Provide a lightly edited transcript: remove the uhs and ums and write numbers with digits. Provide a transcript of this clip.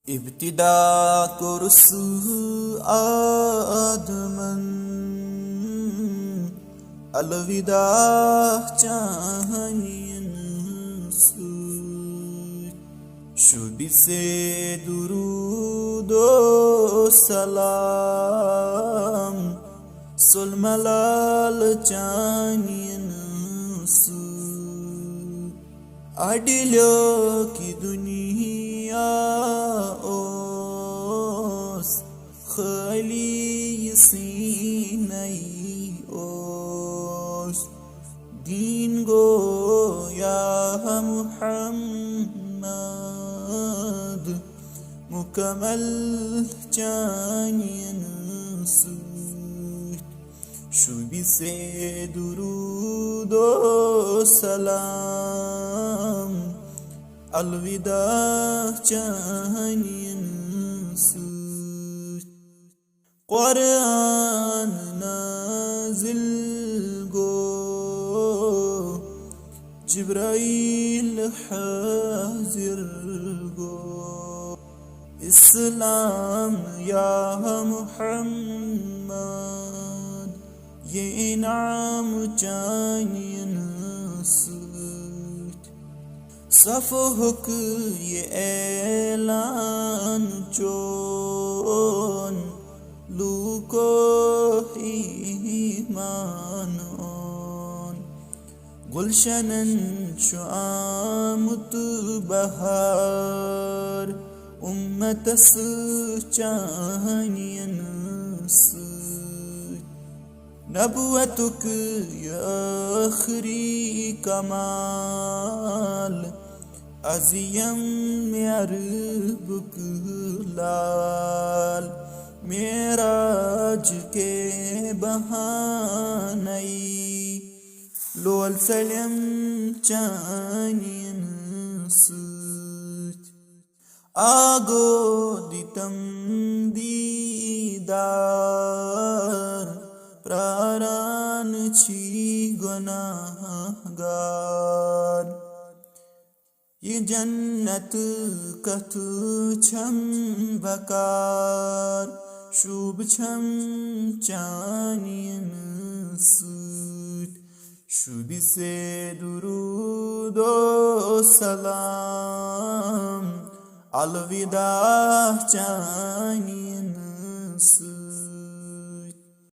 इब्तिदा कुर्स आदमन अलविदा चाहिन शुभी से दुरूदो सलाम सुलमलाल चाहिन अडिलो की दुनिया ओस खाली सीनई ओस दीन गो या मुहम्मद मुकम्मल चाहिन शुभी से दुरूदो सलाम अलविदा चाहिन कुरान नाज़िल गो जिब्राइल हाजिर गो इस्लाम या मुहम्मद ये इनाम चाहिन सफ़हुक ये ऐलान चोन लूको ईमानोन गुलशनन शुआमुत बहार उम्मतस चाहिन नबुवतुक या आखिरी कमाल अज़ियम अरबुक लाल मेराज के बहानई लोल सलम चाहिन आगो दितम दीदार प्रारान छी गुनाहगार ये जन्नत कथु छम बकार शुभ छम चाहिन शुभी से दुरूदो सलाम अलविदा चाहिन